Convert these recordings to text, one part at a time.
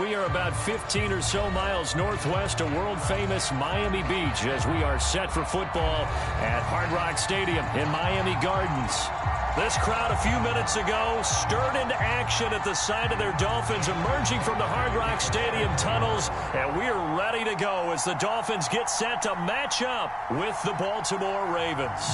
We are about 15 or so miles northwest of world-famous Miami Beach as we are set for football at Hard Rock Stadium in Miami Gardens. This crowd a few minutes ago stirred into action at the side of their Dolphins emerging from the Hard Rock Stadium tunnels, and we are ready to go as the Dolphins get set to match up with the Baltimore Ravens.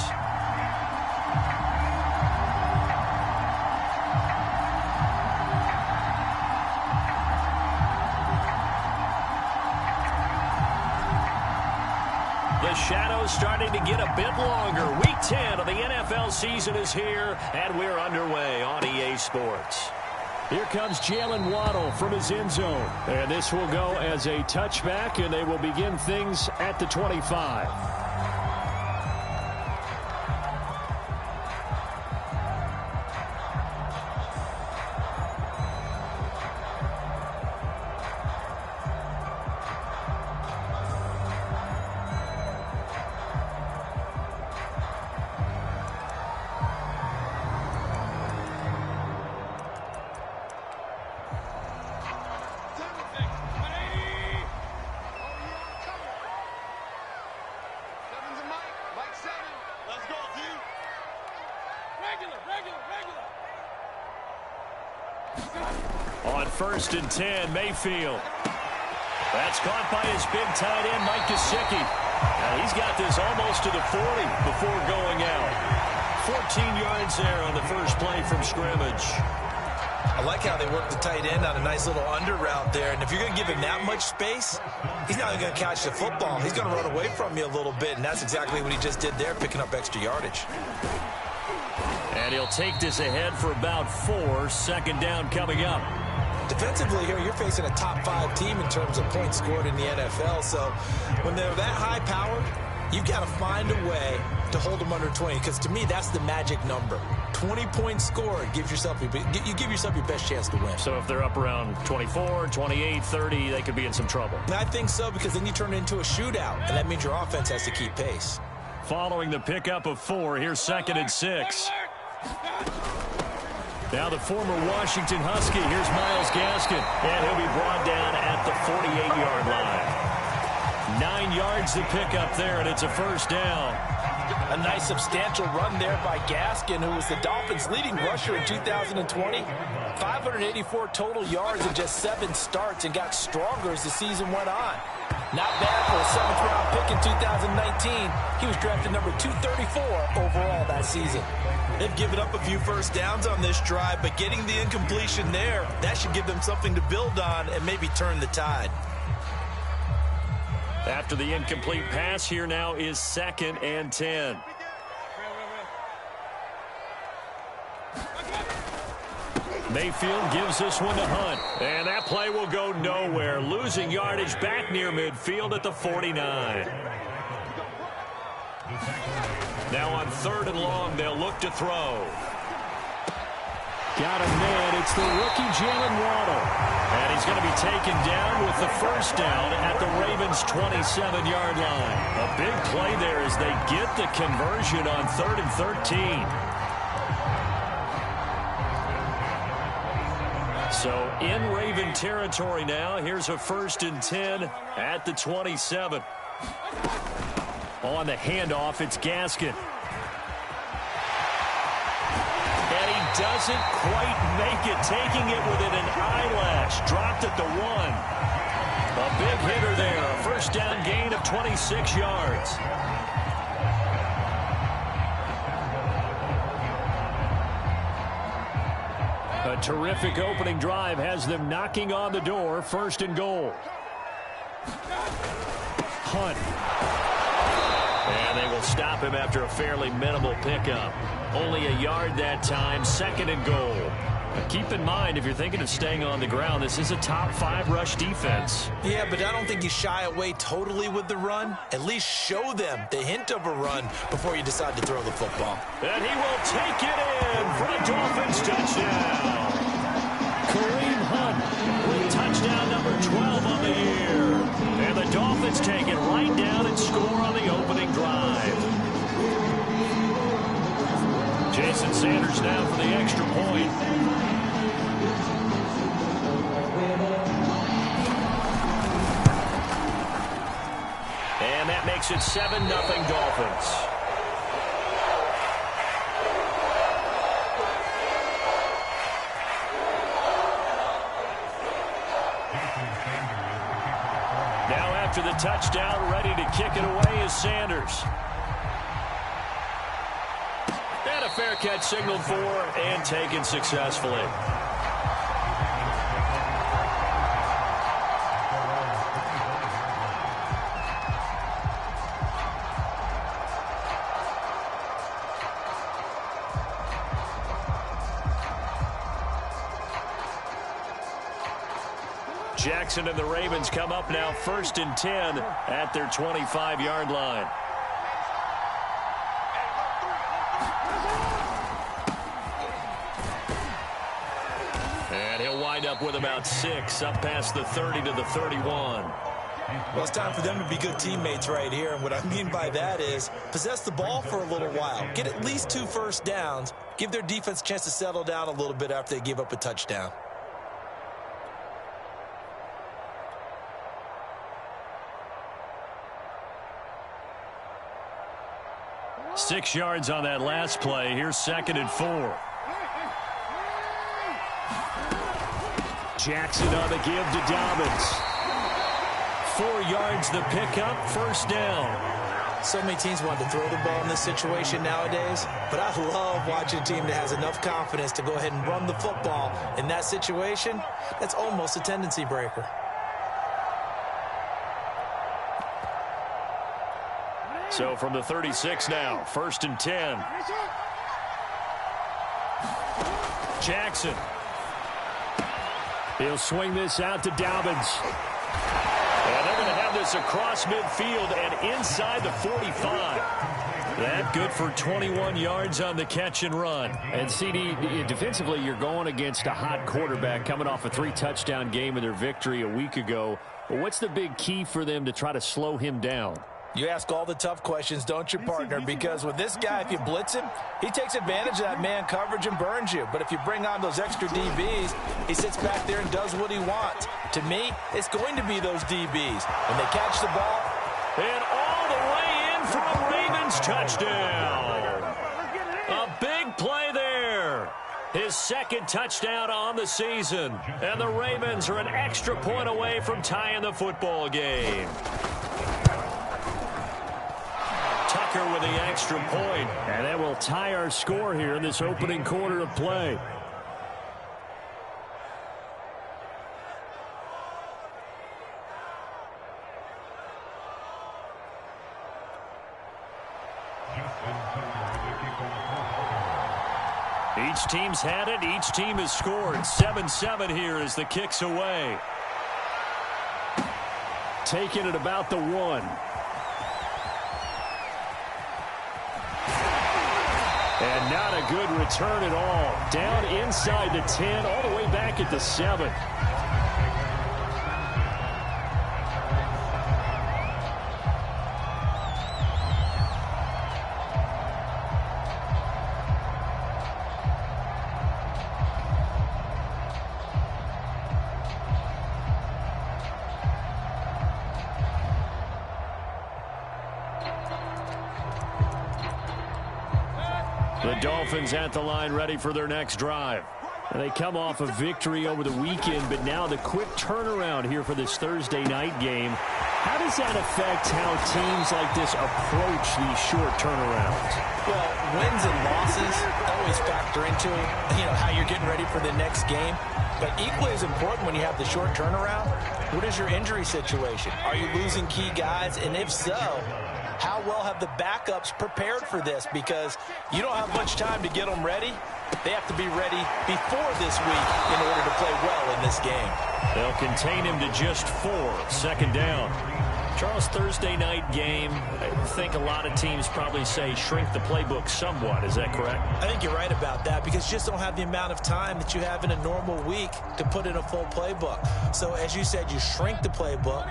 The shadow's starting to get a bit longer. Week 10 of the NFL season is here, and we're underway on EA Sports. Here comes Jalen Waddle from his end zone. And this will go as a touchback, and they will begin things at the 25. On 1st and 10, Mayfield. That's caught by his big tight end, Mike Gesicki. Now he's got this almost to the 40 before going out. 14 yards there on the first play from scrimmage. I like how they work the tight end on a nice little under route there. And if you're going to give him that much space, he's not going to catch the football. He's going to run away from you a little bit, and that's exactly what he just did there, picking up extra yardage. And he'll take this ahead for about 4. Second down coming up. Defensively here, you're facing a top 5 team in terms of points scored in the NFL. So when they're that high-powered, you've got to find a way to hold them under 20, because to me, that's the magic number. 20 points scored, you give yourself your best chance to win. So if they're up around 24, 28, 30, they could be in some trouble. I think so, because then you turn it into a shootout, and that means your offense has to keep pace. Following the pickup of 4, here's 2nd and 6. Now the former Washington Husky, here's Myles Gaskin, and he'll be brought down at the 48-yard line. 9 yards to pick up there, and it's a first down. A nice substantial run there by Gaskin, who was the Dolphins' leading rusher in 2020. 584 total yards in just 7 starts, and got stronger as the season went on. Not bad for a 7th-round pick in 2019. He was drafted number 234 overall that season. They've given up a few first downs on this drive, but getting the incompletion there, that should give them something to build on and maybe turn the tide. After the incomplete pass, here now is 2nd and 10. Mayfield gives this one to Hunt, and that play will go nowhere, losing yardage back near midfield at the 49. Now on 3rd and long, they'll look to throw. Got a man. It's the rookie Jalen Waddle. And he's going to be taken down with the first down at the Ravens' 27-yard line. A big play there as they get the conversion on 3rd and 13. So in Raven territory now. Here's a 1st and 10 at the 27. On the handoff, it's Gaskin. And he doesn't quite make it, taking it within an eyelash. Dropped at the 1. A big hitter there. A first down gain of 26 yards. A terrific opening drive has them knocking on the door. 1st and goal. Hunt. And they will stop him after a fairly minimal pickup. Only a yard that time. 2nd and goal. But keep in mind, if you're thinking of staying on the ground, this is a top 5 rush defense. Yeah, but I don't think you shy away totally with the run. At least show them the hint of a run before you decide to throw the football. And he will take it in for a Dolphins touchdown. Kareem Hunt with touchdown number 12 on the year. And the Dolphins take it right down and score on the opening drive. Jason Sanders now for the extra point. it 7-0 Dolphins. Now after the touchdown, ready to kick it away is Sanders. And a fair catch signaled for and taken successfully. Jackson and the Ravens come up now 1st and 10 at their 25-yard line. And he'll wind up with about 6 up past the 30 to the 31. Well, it's time for them to be good teammates right here. And what I mean by that is possess the ball for a little while. Get at least 2 first downs. Give their defense a chance to settle down a little bit after they give up a touchdown. Six yards on that last play. Here's 2nd and 4. Jackson on the give to Dobbins. 4 yards the pickup, 1st down. So many teams want to throw the ball in this situation nowadays, but I love watching a team that has enough confidence to go ahead and run the football. In that situation, that's almost a tendency breaker. So from the 36 now, 1st and 10. Jackson. He'll swing this out to Dobbins. And they're going to have this across midfield and inside the 45. That good for 21 yards on the catch and run. And CD, defensively, you're going against a hot quarterback coming off a 3-touchdown game in their victory a week ago. But what's the big key for them to try to slow him down? You ask all the tough questions, don't you, partner? Because with this guy, if you blitz him, he takes advantage of that man coverage and burns you. But if you bring on those extra DBs, he sits back there and does what he wants. To me, it's going to be those DBs. When they catch the ball. And all the way in for a Ravens touchdown. A big play there. His 2nd touchdown on the season. And the Ravens are an extra point away from tying the football game. Tucker with the extra point, and that will tie our score here in this opening quarter of play. Each team's had it. Each team has scored. 7-7 here as the kick's away. Taking it about the 1. And not a good return at all. Down inside the 10, all the way back at the 7. The Dolphins at the line ready for their next drive. And they come off a victory over the weekend, but now the quick turnaround here for this Thursday night game. How does that affect how teams like this approach these short turnarounds? Well, wins and losses always factor into, how you're getting ready for the next game. But equally as important when you have the short turnaround, what is your injury situation? Are you losing key guys? And if so, how well have the backups prepared for this? Because you don't have much time to get them ready. They have to be ready before this week in order to play well in this game. They'll contain him to just 4. 2nd down. Charles, Thursday night game, I think a lot of teams probably say shrink the playbook somewhat. Is that correct? I think you're right about that because you just don't have the amount of time that you have in a normal week to put in a full playbook. So as you said, you shrink the playbook.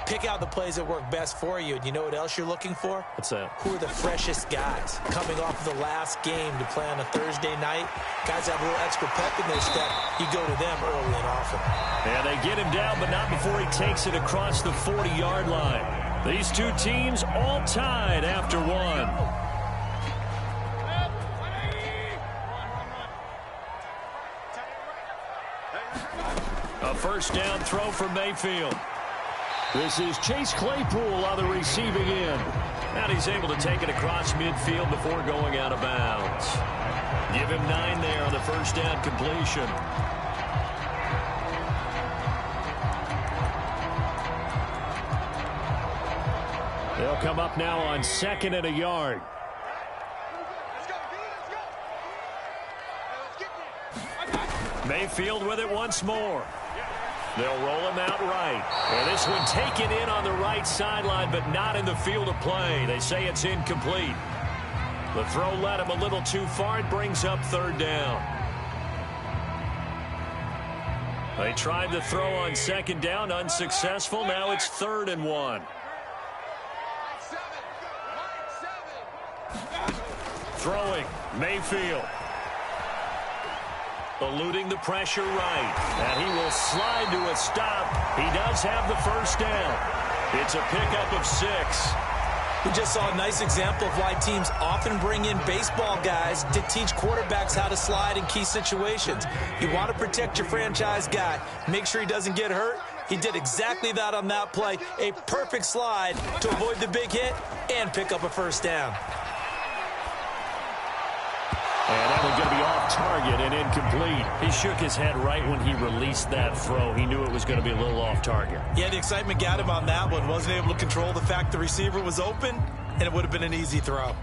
Pick out the plays that work best for you. And you know what else you're looking for? What's that? Who are the freshest guys coming off of the last game to play on a Thursday night? Guys have a little extra pep in their step. You go to them early and often. And they get him down, but not before he takes it across the 40-yard line. These two teams all tied after one. A first down throw for Mayfield. This is Chase Claypool on the receiving end. And he's able to take it across midfield before going out of bounds. Give him 9 there on the first down completion. They'll come up now on 2nd and a yard. Mayfield with it once more. They'll roll him out right. And this one taken in on the right sideline, but not in the field of play. They say it's incomplete. The throw led him a little too far. It brings up 3rd down. They tried the throw on 2nd down, unsuccessful. Now it's 3rd and 1. Throwing, Mayfield. Eluding the pressure right. And he will slide to a stop. He does have the first down. It's a pickup of 6. We just saw a nice example of why teams often bring in baseball guys to teach quarterbacks how to slide in key situations. You want to protect your franchise guy. Make sure he doesn't get hurt. He did exactly that on that play. A perfect slide to avoid the big hit and pick up a first down. And that one's going to be off target and incomplete. He shook his head right when he released that throw. He knew it was going to be a little off target. Yeah, the excitement got him on that one. Wasn't able to control the fact the receiver was open, and it would have been an easy throw.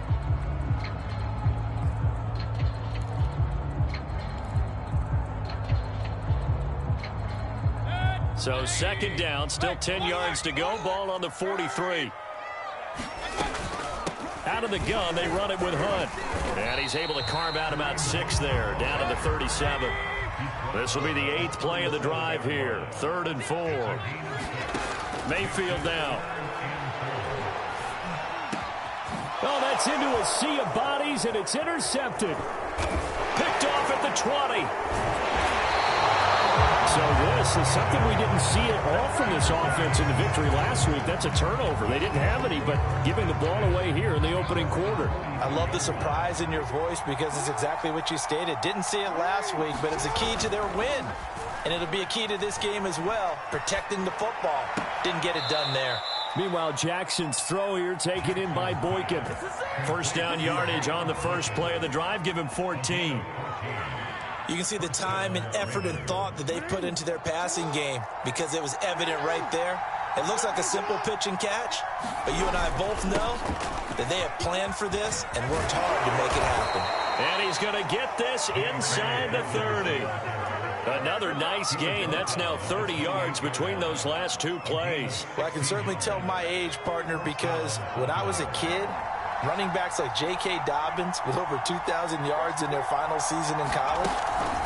So 2nd down, still 10 yards to go. Ball on the 43. Out of the gun, they run it with Hunt. And he's able to carve out about 6 there, down to the 37. This will be the 8th play of the drive here. 3rd and 4. Mayfield now. Oh, that's into a sea of bodies, and it's intercepted. Picked off at the 20. So this is something we didn't see at all from this offense in the victory last week. That's a turnover. They didn't have any, but giving the ball away here in the opening quarter. I love the surprise in your voice because it's exactly what you stated. Didn't see it last week, but it's a key to their win. And it'll be a key to this game as well, protecting the football. Didn't get it done there. Meanwhile, Jackson's throw here taken in by Boykin. First down yardage on the first play of the drive. Give him 14. You can see the time and effort and thought that they put into their passing game because it was evident right there. It looks like a simple pitch and catch, but you and I both know that they have planned for this and worked hard to make it happen. And he's going to get this inside the 30. Another nice gain. That's now 30 yards between those last 2 plays. Well, I can certainly tell my age, partner, because when I was a kid, running backs like J.K. Dobbins with over 2,000 yards in their final season in college,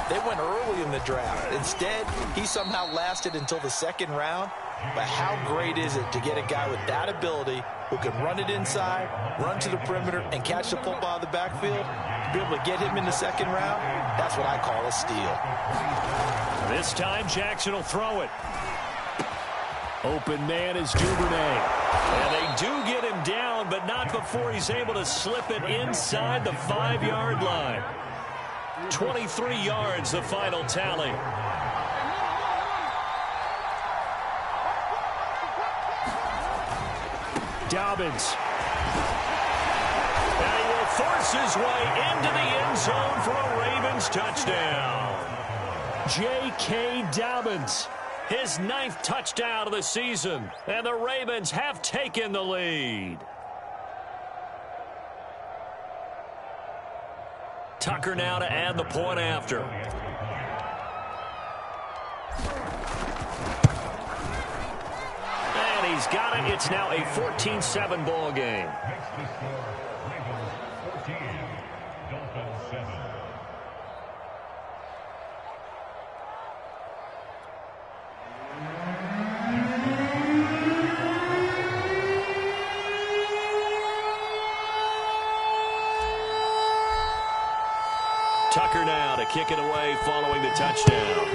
they went early in the draft. Instead, he somehow lasted until the 2nd round. But how great is it to get a guy with that ability who can run it inside, run to the perimeter, and catch the football out of the backfield? To be able to get him in the 2nd round, that's what I call a steal. This time, Jackson will throw it. Open man is Duvernay. And they do get him down, but not before he's able to slip it inside the 5-yard line. 23 yards, the final tally. Dobbins. And he will force his way into the end zone for a Ravens touchdown. J.K. Dobbins. His 9th touchdown of the season, and the Ravens have taken the lead. Tucker now to add the point after. And he's got it. It's now a 14-7 ball game. Tucker now to kick it away following the touchdown.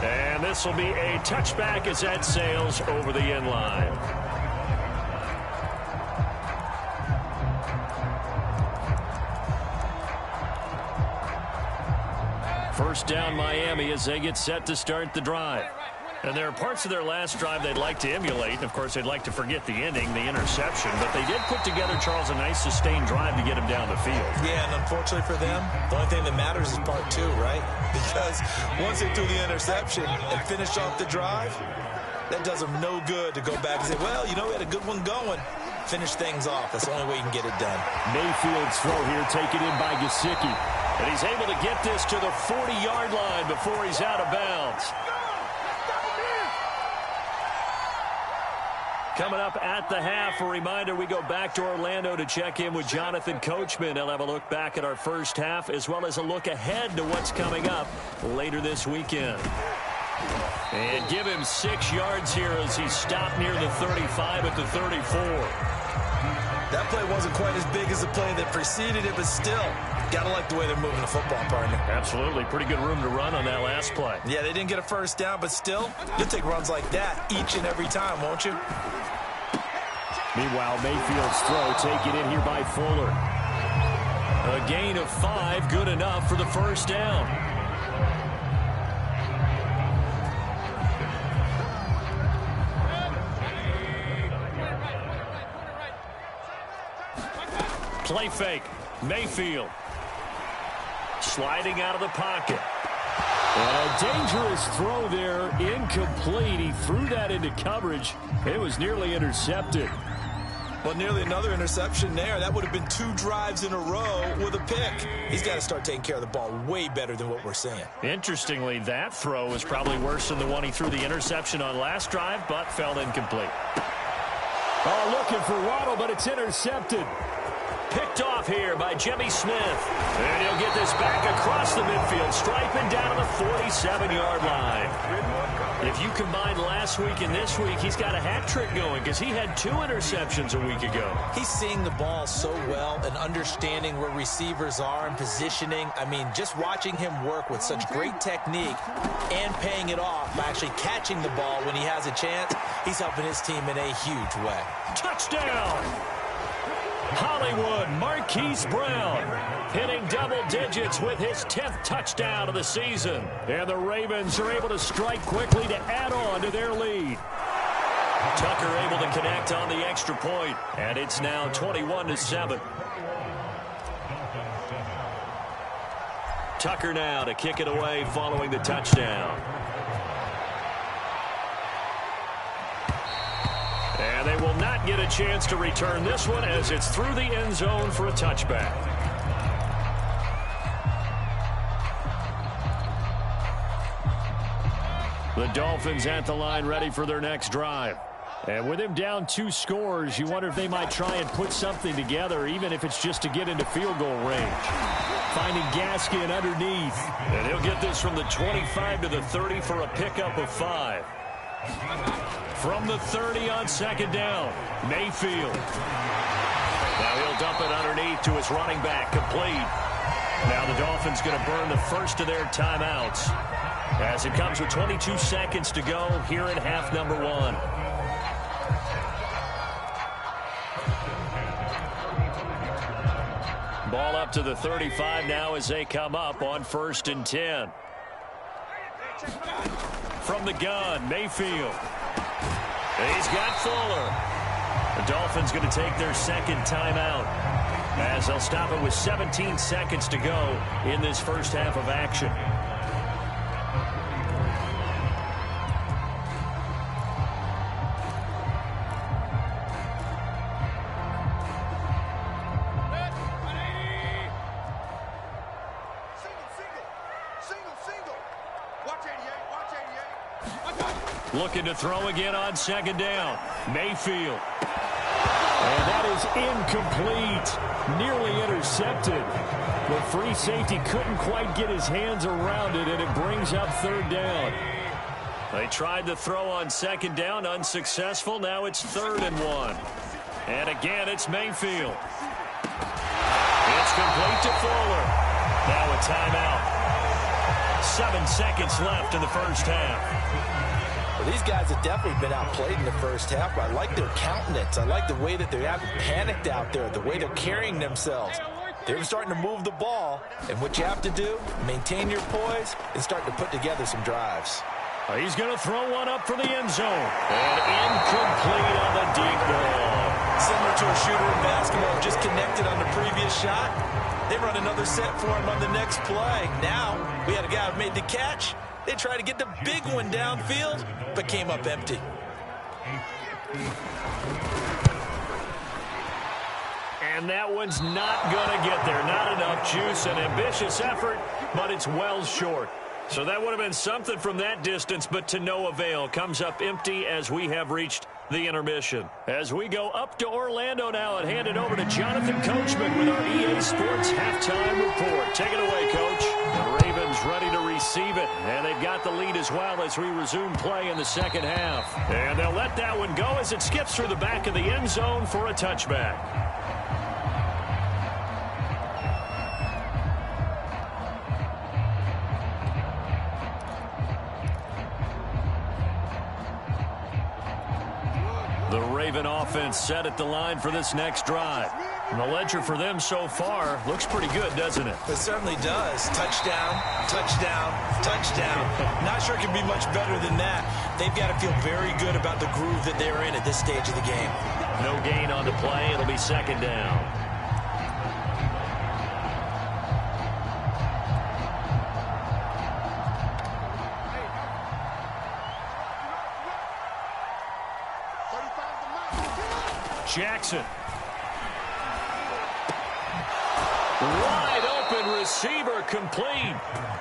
And This will be a touchback as that sails over the end line. First down Miami as they get set to start the drive. And there are parts of their last drive they'd like to emulate. And, of course, they'd like to forget the ending, the interception. But they did put together, Charles, a nice sustained drive to get him down the field. Yeah, and unfortunately for them, the only thing that matters is part two, right? Because once they threw the interception and finished off the drive, that does them no good to go back and say, well, you know, we had a good one going. Finish things off. That's the only way you can get it done. Mayfield's throw here taken in by Gesicki. And he's able to get this to the 40-yard line before he's out of bounds. Coming up at the half, a reminder, we go back to Orlando to check in with Jonathan Coachman. He'll have a look back at our first half as well as a look ahead to what's coming up later this weekend. And give him 6 yards here as he stopped near the 35 at the 34. That play wasn't quite as big as the play that preceded it, but still, got to like the way they're moving the football, partner. Absolutely. Pretty good room to run on that last play. Yeah, they didn't get a first down, but still, you'll take runs like that each and every time, won't you? Meanwhile, Mayfield's throw taken in here by Fuller. A gain of 5, good enough for the first down. Play fake. Mayfield. Sliding out of the pocket. And a dangerous throw there. Incomplete. He threw that into coverage. It was nearly intercepted. Well, nearly another interception there. That would have been 2 drives in a row with a pick. He's got to start taking care of the ball way better than what we're seeing. Interestingly, that throw was probably worse than the one he threw the interception on last drive, but fell incomplete. Oh, looking for Waddle, but it's intercepted. Picked off here by Jimmy Smith. And he'll get this back across the midfield, striping down to the 47-yard line. If you combine last week and this week, he's got a hat trick going because he had 2 interceptions a week ago. He's seeing the ball so well and understanding where receivers are and positioning. I mean, just watching him work with such great technique and paying it off by actually catching the ball when he has a chance, he's helping his team in a huge way. Touchdown! Hollywood Marquise Brown hitting double digits with his 10th touchdown of the season. And the Ravens are able to strike quickly to add on to their lead. Tucker able to connect on the extra point, and it's now 21-7. Tucker now to kick it away following the touchdown. And they will not get a chance to return this one as it's through the end zone for a touchback. The Dolphins at the line ready for their next drive. And with him down 2 scores, you wonder if they might try and put something together, even if it's just to get into field goal range. Finding Gaskin underneath. And he'll get this from the 25 to the 30 for a pickup of 5. From the 30 on second down, Mayfield. Now he'll dump it underneath to his running back, complete. Now the Dolphins going to burn the first of their timeouts as it comes with 22 seconds to go here in half number 1. Ball up to the 35 now as they come up on 1st and 10. From the gun, Mayfield. He's got Fuller. The Dolphins going to take their second timeout as they'll stop it with 17 seconds to go in this first half of action. Looking to throw again on second down. Mayfield. And that is incomplete. Nearly intercepted. The free safety couldn't quite get his hands around it, and it brings up 3rd down. They tried to throw on second down, unsuccessful. Now it's 3rd and 1. And again, it's Mayfield. It's complete to Fuller. Now a timeout. 7 seconds left in the first half. Well, these guys have definitely been outplayed in the first half, but I like their countenance. I like the way that they haven't panicked out there, the way they're carrying themselves. They're starting to move the ball, and what you have to do, maintain your poise and start to put together some drives. He's going to throw one up for the end zone. And incomplete on the deep ball. Similar to a shooter in basketball, just connected on the previous shot. They run another set for him on the next play. Now, we had a guy who made the catch. They tried to get the big one downfield, but came up empty. And that one's not going to get there. Not enough juice. An ambitious effort, but it's well short. So that would have been something from that distance, but to no avail. Comes up empty as we have reached the intermission. As we go up to Orlando now and hand it over to Jonathan Coachman with our EA Sports Halftime Report. Take it away, Coach. The Ravens ready to receive it, and they've got the lead as well as we resume play in the second half. And they'll let that one go as it skips through the back of the end zone for a touchback. The Raven offense set at the line for this next drive. And the ledger for them so far looks pretty good, doesn't it? It certainly does. Touchdown, touchdown, touchdown. Not sure it can be much better than that. They've got to feel very good about the groove that they're in at this stage of the game. No gain on the play. It'll be second down. Jackson. Wide open receiver complete.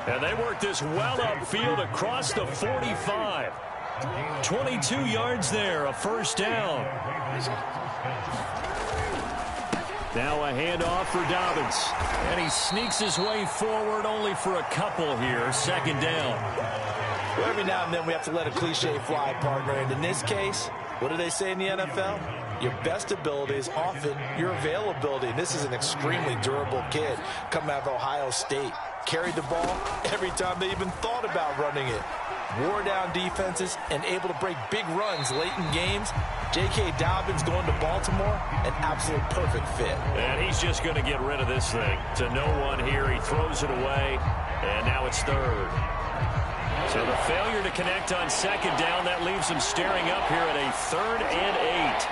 And they work this well upfield across the 45. 22 yards there, a first down. Now a handoff for Dobbins. And he sneaks his way forward only for a couple here. Second down. Well, every now and then we have to let a cliche fly, partner. And in this case, what do they say in the NFL? Your best ability is often your availability. And this is an extremely durable kid coming out of Ohio State. Carried the ball every time they even thought about running it. Wore down defenses and able to break big runs late in games. J.K. Dobbins going to Baltimore, an absolute perfect fit. And he's just going to get rid of this thing. To no one here, he throws it away, and now it's third. So the failure to connect on second down, that leaves him staring up here at a 3rd and 8.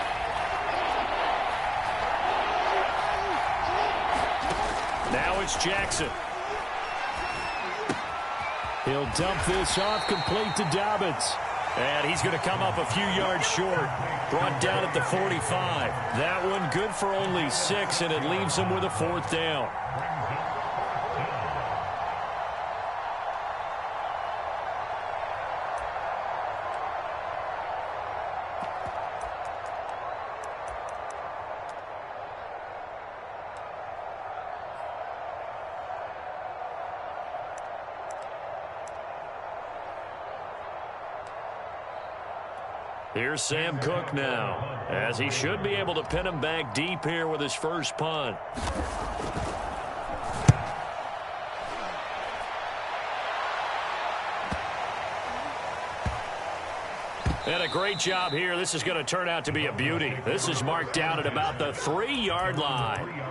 Now it's Jackson. He'll dump this off complete to Dobbins. And he's going to come up a few yards short. Brought down at the 45. That one good for only 6, and it leaves him with a 4th down. Here's Sam Cook now, as he should be able to pin him back deep here with his first punt. And a great job here. This is going to turn out to be a beauty. This is marked down at about the 3-yard line.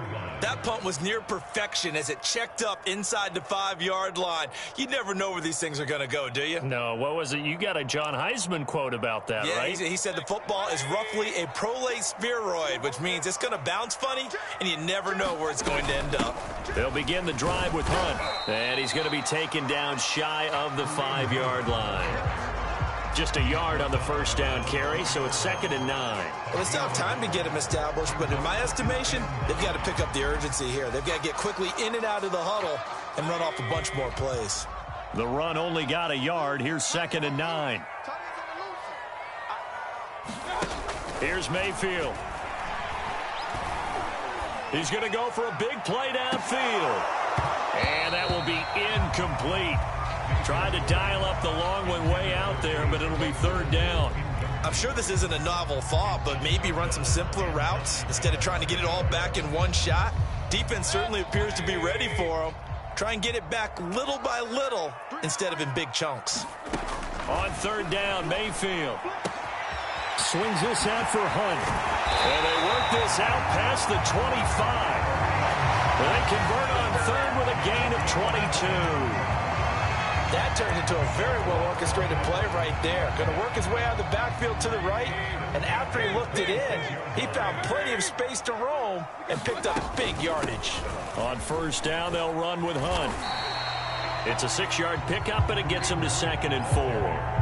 That punt was near perfection as it checked up inside the 5-yard line. You never know where these things are going to go, do you? No, what was it? You got a John Heisman quote about that, yeah, right? He said the football is roughly a prolate spheroid, which means it's going to bounce funny, and you never know where it's going to end up. They'll begin the drive with Hunt, and he's going to be taken down shy of the 5-yard line. Just a yard on the first down carry, so it's 2nd and 9. Well, it's not time to get him established, but in my estimation, they've got to pick up the urgency here. They've got to get quickly in and out of the huddle and run off a bunch more plays. The run only got a yard. Here's 2nd and 9. Here's Mayfield. He's going to go for a big play downfield. And that will be incomplete. Tried to dial up the long one way out there, but it'll be 3rd down. I'm sure this isn't a novel thought, but maybe run some simpler routes instead of trying to get it all back in one shot. Defense certainly appears to be ready for him. Try and get it back little by little instead of in big chunks. On third down, Mayfield swings this out for Hunt. And they work this out past the 25. They convert on third with a gain of 22. That turned into a very well-orchestrated play right there. Going to work his way out of the backfield to the right, and after he looked it in, he found plenty of space to roam and picked up big yardage. On first down, they'll run with Hunt. It's a 6-yard pickup, and it gets him to 2nd and 4.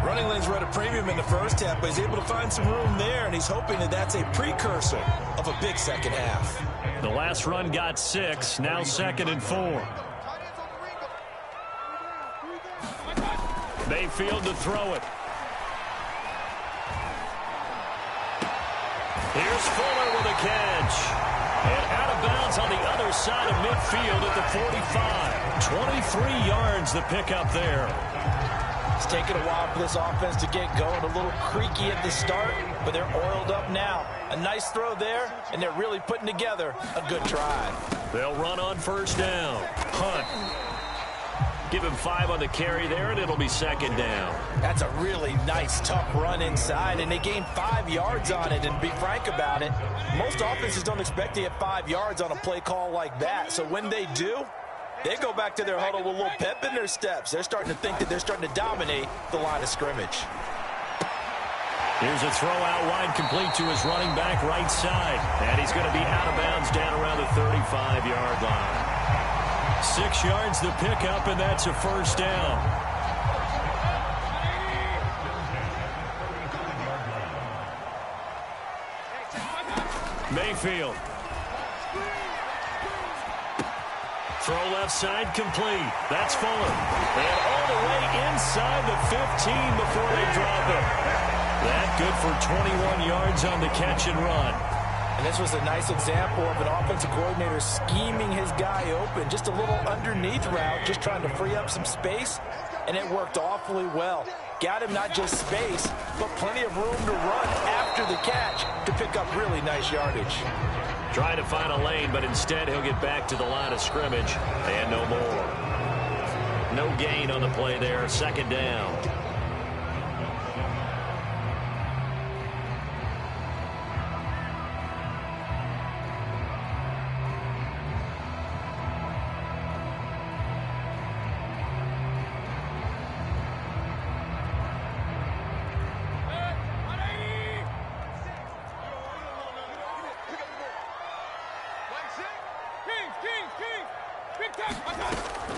Running lanes were at a premium in the first half, but he's able to find some room there, and he's hoping that that's a precursor of a big second half. The last run got 6, now 2nd and 4. Mayfield to throw it. Here's Fuller with a catch. And out of bounds on the other side of midfield at the 45. 23 yards the pickup there. It's taken a while for this offense to get going. A little creaky at the start, but they're oiled up now. A nice throw there, and they're really putting together a good drive. They'll run on first down. Hunt. Give him 5 on the carry there, and it'll be 2nd down. That's a really nice, tough run inside, and they gained 5 yards on it. And be frank about it, most offenses don't expect to get 5 yards on a play call like that. So when they do, they go back to their huddle with a little pep in their steps. They're starting to think that they're starting to dominate the line of scrimmage. Here's a throw out wide, complete to his running back right side. And he's going to be out of bounds down around the 35-yard line. 6 yards the pickup, and that's a first down. Mayfield. Throw left side, complete. That's Fuller. And all the way inside the 15 before they drop it. That good for 21 yards on the catch and run. And this was a nice example of an offensive coordinator scheming his guy open. Just a little underneath route, just trying to free up some space, and it worked awfully well. Got him not just space, but plenty of room to run after the catch to pick up really nice yardage. Trying to find a lane, but instead he'll get back to the line of scrimmage, and no more. No gain on the play there, 2nd down.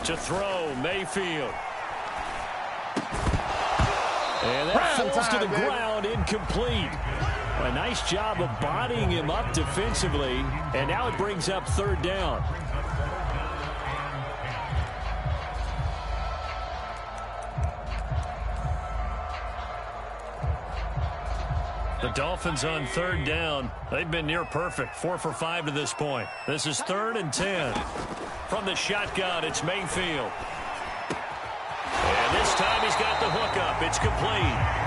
To throw, Mayfield. And that falls to the ground, incomplete. A nice job of bodying him up defensively, and now it brings up 3rd down. The Dolphins on 3rd down. They've been near perfect, 4 for 5 to this point. This is 3rd and 10. From the shotgun, it's Mayfield. And this time he's got the hook up. It's complete.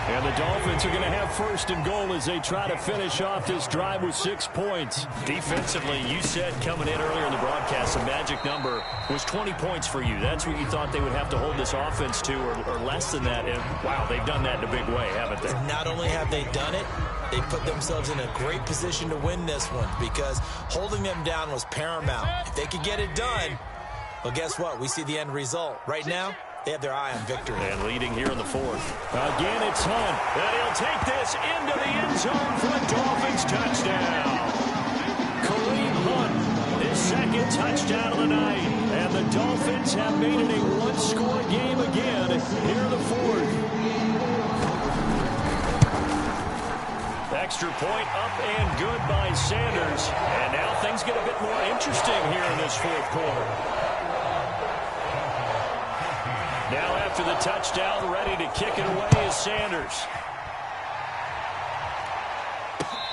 And the Dolphins are going to have 1st and goal as they try to finish off this drive with 6 points. Defensively, you said coming in earlier in the broadcast, the magic number was 20 points for you. That's what you thought they would have to hold this offense to, or less than that. And, wow, they've done that in a big way, haven't they? Not only have they done it, they put themselves in a great position to win this one because holding them down was paramount. If they could get it done, well, guess what? We see the end result. Right now, they have their eye on victory. And leading here in the 4th. Again, it's Hunt. And he'll take this into the end zone for a Dolphins touchdown. Kareem Hunt, his 2nd touchdown of the night. And the Dolphins have made it a one-score game again here in the 4th. Extra point up and good by Sanders. And now things get a bit more interesting here in this 4th quarter. Now after the touchdown, ready to kick it away is Sanders.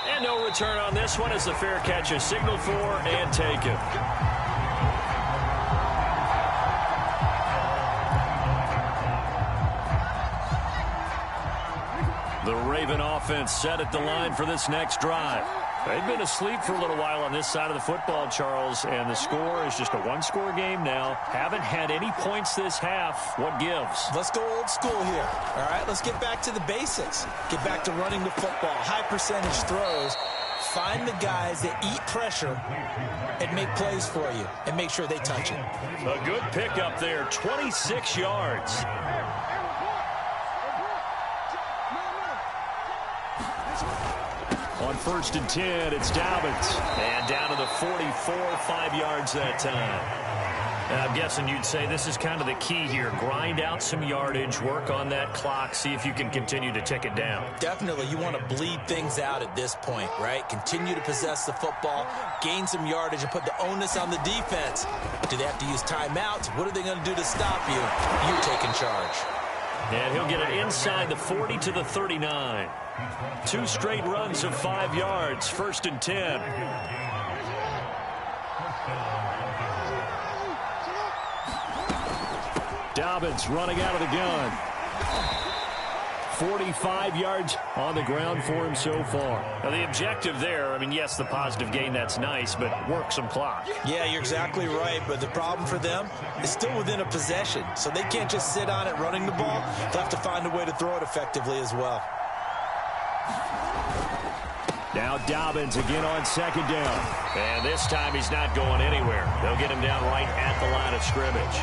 And no return on this one as the fair catch is signaled for and taken. The Raven offense set at the line for this next drive. They've been asleep for a little while on this side of the football, Charles, and the score is just a one-score game now. Haven't had any points this half. What gives? Let's go old school here. All right, let's get back to the basics. Get back to running the football, high percentage throws. Find the guys that eat pressure and make plays for you and make sure they touch it. A good pickup there, 26 yards. On 1st and 10, it's Dobbins. And down to the 44, 5 yards that time. And I'm guessing you'd say this is kind of the key here. Grind out some yardage, work on that clock, see if you can continue to tick it down. Definitely, you want to bleed things out at this point, right? Continue to possess the football, gain some yardage, and put the onus on the defense. Do they have to use timeouts? What are they going to do to stop you? You're taking charge. And he'll get it inside the 40 to the 39. 2 straight runs of 5 yards, 1st and 10. Dobbins running out of the gun. 45 yards on the ground for him so far. Now the objective there, I mean, yes, the positive gain, that's nice, but work some clock. Yeah, you're exactly right, but the problem for them is still within a possession, so they can't just sit on it running the ball. They'll have to find a way to throw it effectively as well. Now Dobbins again on 2nd down. And this time he's not going anywhere. They'll get him down right at the line of scrimmage.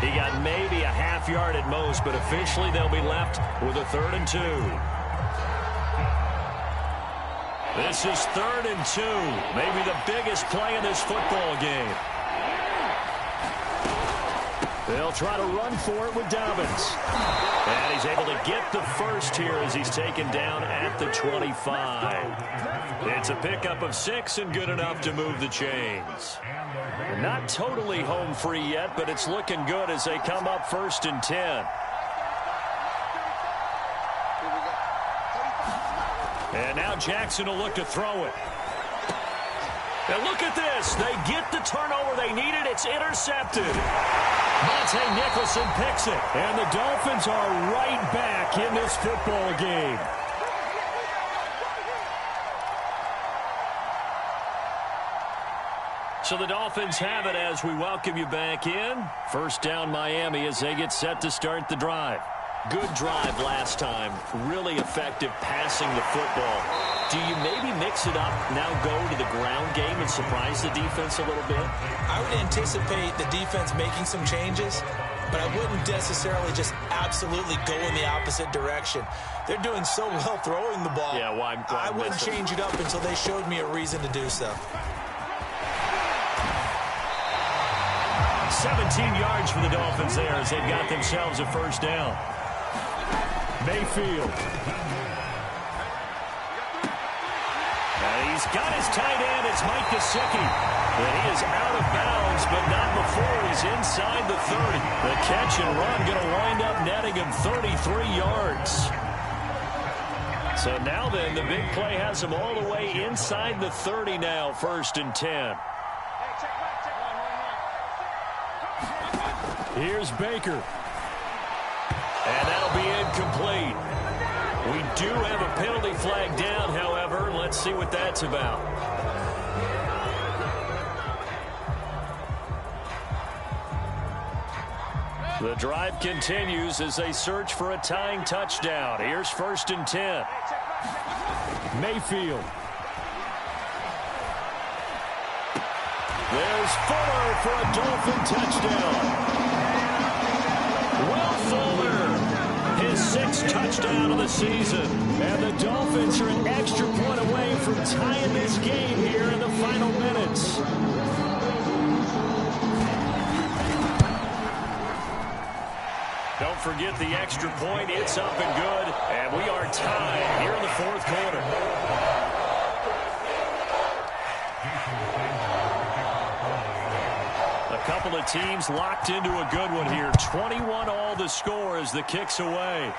He got maybe a half yard at most, but officially they'll be left with a 3rd and 2. This is 3rd and 2. Maybe the biggest play in this football game. They'll try to run for it with Dobbins. And he's able to get the first here as he's taken down at the 25. It's a pickup of 6 and good enough to move the chains. Not totally home free yet, but it's looking good as they come up 1st and 10. And now Jackson will look to throw it. And look at this. They get the turnover they needed. It's intercepted. Monte Nicholson picks it. And the Dolphins are right back in this football game. So the Dolphins have it as we welcome you back in. First down Miami as they get set to start the drive. Good drive last time. Really effective passing the football. Do you maybe mix it up, now go to the ground game and surprise the defense a little bit? I would anticipate the defense making some changes, but I wouldn't necessarily just absolutely go in the opposite direction. They're doing so well throwing the ball. Yeah, well, I wouldn't change it up until they showed me a reason to do so. 17 yards for the Dolphins there as they've got themselves a 1st down. Mayfield. He's got his tight end. It's Mike Gesicki. And he is out of bounds, but not before he's inside the 30. The catch and run going to wind up netting him 33 yards. So now then, the big play has him all the way inside the 30 now, 1st and 10. Here's Baker. And that'll be incomplete. We do have a penalty flag down, however. Let's see what that's about. The drive continues as they search for a tying touchdown. Here's 1st and 10. Mayfield. There's Fuller for a Dolphin touchdown. Will Fuller, his 6th touchdown of the season. And the Dolphins are an extra point away from tying this game here in the final minutes. Don't forget the extra point. It's up and good. And we are tied here in the 4th quarter. A couple of teams locked into a good one here. 21 all the score as the kick's away.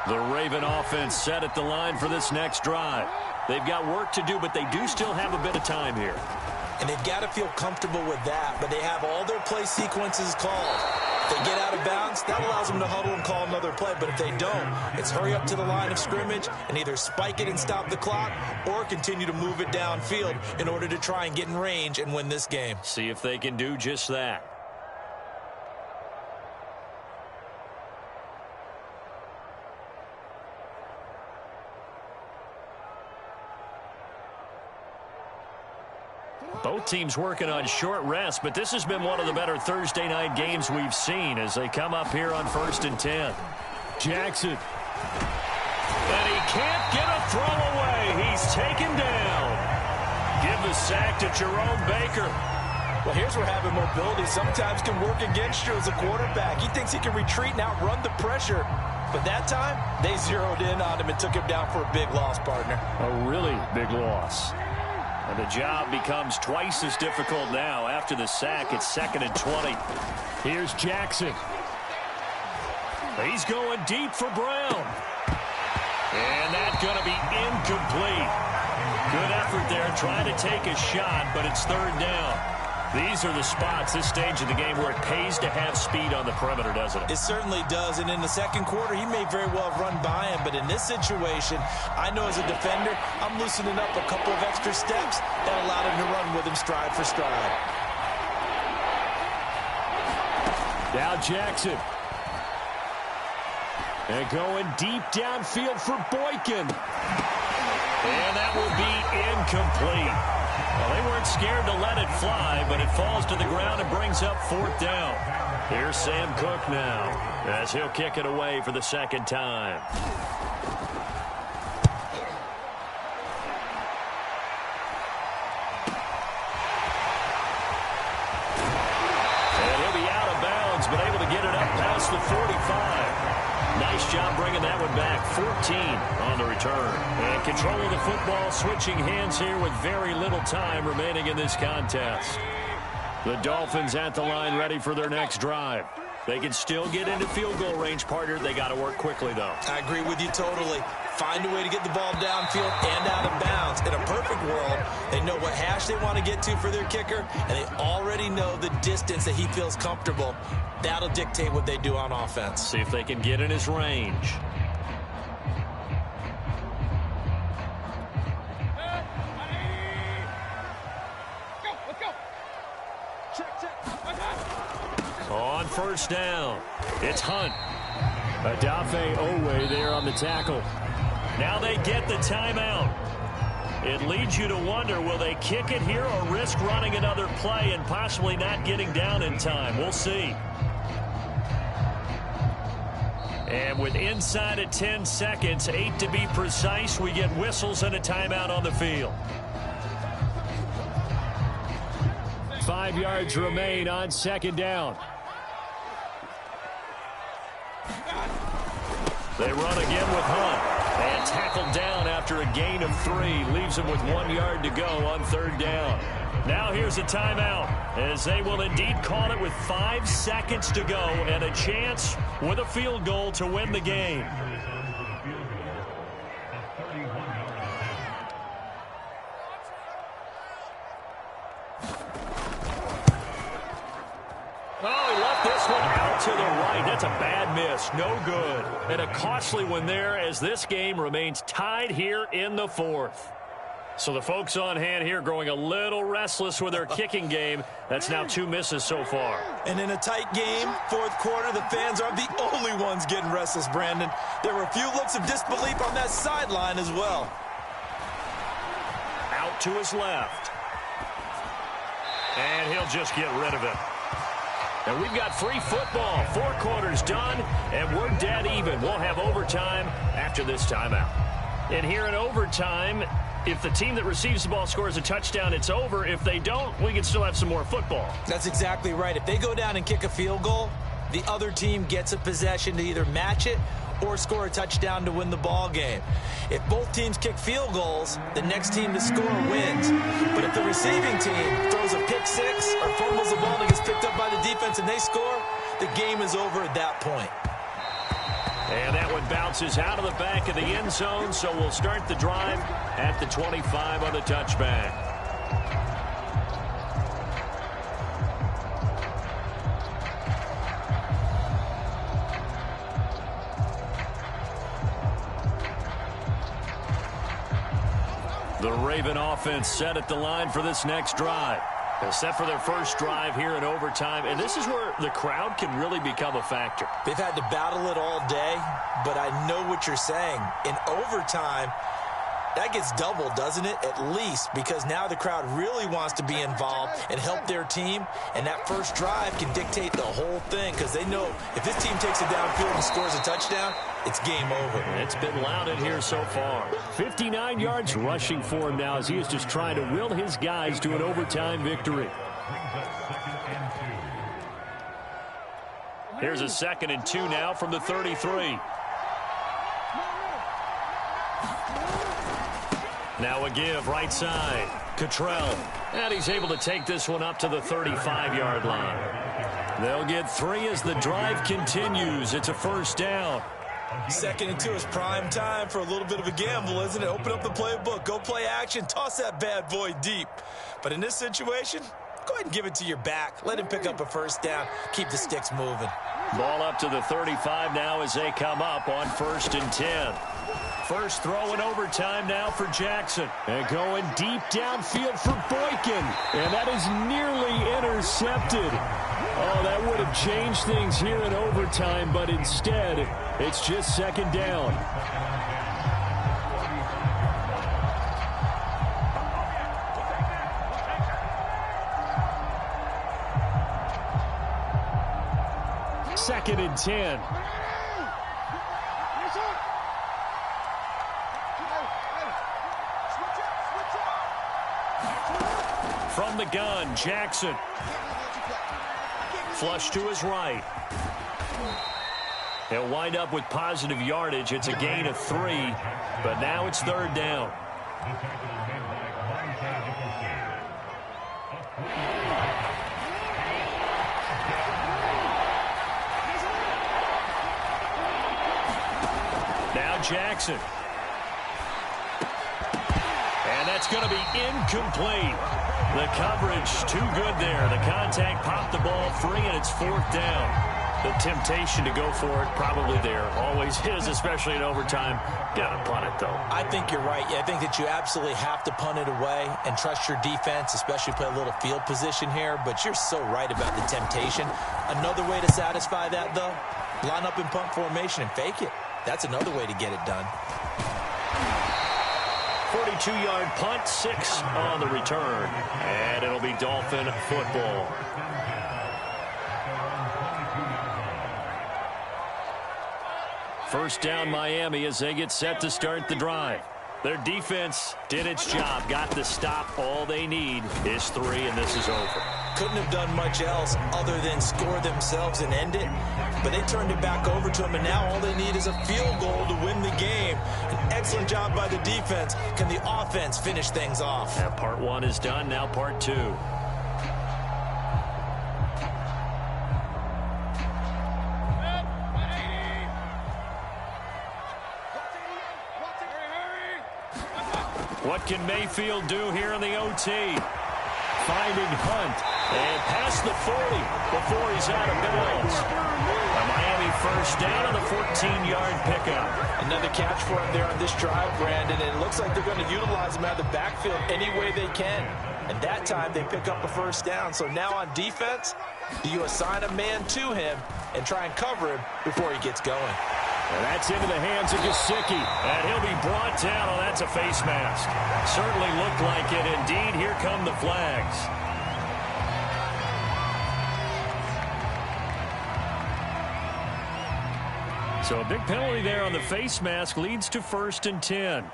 The Raven offense set at the line for this next drive. They've got work to do, but they do still have a bit of time here. And they've got to feel comfortable with that, but they have all their play sequences called. If they get out of bounds, that allows them to huddle and call another play. But if they don't, it's hurry up to the line of scrimmage and either spike it and stop the clock or continue to move it downfield in order to try and get in range and win this game. See if they can do just that. Both teams working on short rest, but this has been one of the better Thursday night games we've seen as they come up here on 1st and 10. Jackson. And he can't get a throw away. He's taken down. Give the sack to Jerome Baker. Well, here's where having mobility sometimes can work against you as a quarterback. He thinks he can retreat and outrun the pressure. But that time, they zeroed in on him and took him down for a big loss, partner. A really big loss. And the job becomes twice as difficult now. After the sack, it's 2nd and 20. Here's Jackson. He's going deep for Brown. And that's going to be incomplete. Good effort there trying to take a shot, but it's 3rd down. These are the spots, this stage of the game, where it pays to have speed on the perimeter, doesn't it? It certainly does, and in the second quarter, he may very well have run by him, but in this situation, I know as a defender, I'm loosening up a couple of extra steps that allowed him to run with him stride for stride. Now Jackson. And going deep downfield for Boykin. And that will be incomplete. Well, they weren't scared to let it fly, but it falls to the ground and brings up 4th down. Here's Sam Cook now as he'll kick it away for the 2nd time. And he'll be out of bounds, but able to get it up past the 45. Nice job bringing that one back. 14 on the return. And control of the football, switching hands here with very little time remaining in this contest. The Dolphins at the line ready for their next drive. They can still get into field goal range, partner. They got to work quickly, though. I agree with you totally. Find a way to get the ball downfield and out of bounds. In a perfect world, they know what hash they want to get to for their kicker, and they already know the distance that he feels comfortable. That'll dictate what they do on offense. See if they can get in his range. On 1st down, it's Hunt. Adafe Owe there on the tackle. Now they get the timeout. It leads you to wonder, will they kick it here or risk running another play and possibly not getting down in time? We'll see. And with inside of 10 seconds, 8 to be precise, we get whistles and a timeout on the field. 5 yards remain on 2nd down. They run again with Hunt. And tackled down after a gain of 3. Leaves him with 1 yard to go on 3rd down. Now here's a timeout as they will indeed call it with 5 seconds to go and a chance with a field goal to win the game. Oh, he left this one out to the right. That's a bad miss. No good. And a costly one there as this game remains tied here in the 4th. So the folks on hand here growing a little restless with their kicking game. That's now 2 misses so far. And in a tight game, 4th quarter, the fans are the only ones getting restless, Brandon. There were a few looks of disbelief on that sideline as well. Out to his left. And he'll just get rid of it. And we've got free football. 4 quarters done, and we're dead even. We'll have overtime after this timeout. And here in overtime, if the team that receives the ball scores a touchdown, it's over. If they don't, we can still have some more football. That's exactly right. If they go down and kick a field goal, the other team gets a possession to either match it or score a touchdown to win the ball game. If both teams kick field goals, the next team to score wins. But if the receiving team throws a pick six or fumbles the ball and gets picked up by the defense and they score, the game is over at that point. And that one bounces out of the back of the end zone, so we'll start the drive at the 25 on the touchback. The Raven offense set at the line for this next drive. Set for their first drive here in overtime, and this is where the crowd can really become a factor. They've had to battle it all day, but I know what you're saying. In overtime, that gets doubled, doesn't it? At least, because now the crowd really wants to be involved and help their team, and that first drive can dictate the whole thing, because they know if this team takes it downfield and scores a touchdown, it's game over. It's been loud in here so far. 59 yards rushing for him now as he is just trying to will his guys to an overtime victory. Here's a 2nd and 2 now from the 33. Now a give right side. Cottrell. And he's able to take this one up to the 35-yard line. They'll get 3 as the drive continues. It's a first down. 2nd and 2 is prime time for a little bit of a gamble, isn't it? Open up the playbook, go play action, toss that bad boy deep. But in this situation, go ahead and give it to your back. Let him pick up a first down. Keep the sticks moving. Ball up to the 35 now as they come up on 1st and 10. First throw in overtime now for Jackson. And going deep downfield for Boykin. And that is nearly intercepted. Oh, that would have changed things here in overtime, but instead, it's just 2nd down. Second and 10. From the gun, Jackson. Flush to his right. He'll wind up with positive yardage. It's a gain of 3, but now it's 3rd down. Now Jackson. And that's going to be incomplete. The coverage too good there. The contact popped the ball free, and it's 4th down. The temptation to go for it probably there. Always is, especially in overtime. Got to punt it, though. I think you're right. I think that you absolutely have to punt it away and trust your defense, especially play a little field position here. But you're so right about the temptation. Another way to satisfy that, though, line up in punt formation and fake it. That's another way to get it done. 42-yard punt, 6 on the return. And it'll be Dolphin football. First down Miami as they get set to start the drive. Their defense did its job, got the stop. All they need is 3, and this is over. Couldn't have done much else other than score themselves and end it. But they turned it back over to them, and now all they need is a field goal to win the game. An excellent job by the defense. Can the offense finish things off? And part 1 is done, now part 2. What can Mayfield do here in the OT? Finding Hunt. And past the 40 before he's out of bounds. A Miami first down on the 14-yard pickup. Another catch for him there on this drive, Brandon, and it looks like they're going to utilize him out of the backfield any way they can. And that time they pick up a first down. So now on defense, do you assign a man to him and try and cover him before he gets going? And that's into the hands of Gesicki. And he'll be brought down. Oh, that's a face mask. Certainly looked like it. Indeed, here come the flags. So a big penalty there on the face mask leads to 1st and 10.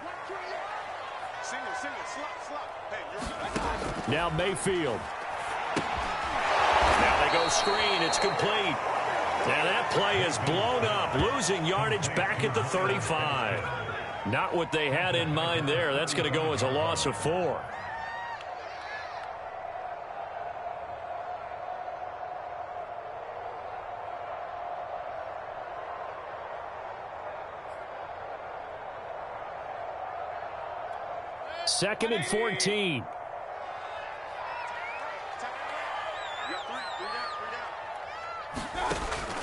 Now Mayfield. Now they go screen. It's complete. And that play is blown up, losing yardage back at the 35. Not what they had in mind there. That's going to go as a loss of 4. 2nd and 14.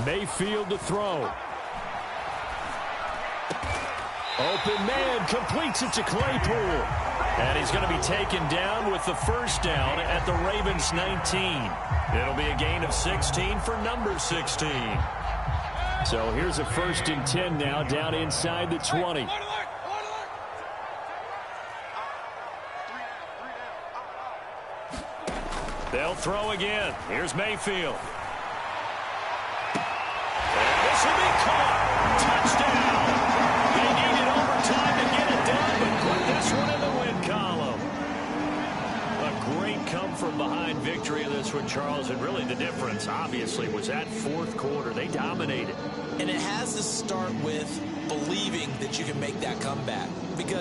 Mayfield to throw. Open man, completes it to Claypool. And he's going to be taken down with the first down at the Ravens' 19. It'll be a gain of 16 for number 16. So here's a 1st and 10 now, down inside the 20. They'll throw again. Here's Mayfield. And this will be caught. Touchdown. They needed overtime to get it done, but put this one in the win column. A great come-from-behind victory in this one, Charles. And really the difference, obviously, was that 4th quarter. They dominated. And it has to start with believing that you can make that comeback. Because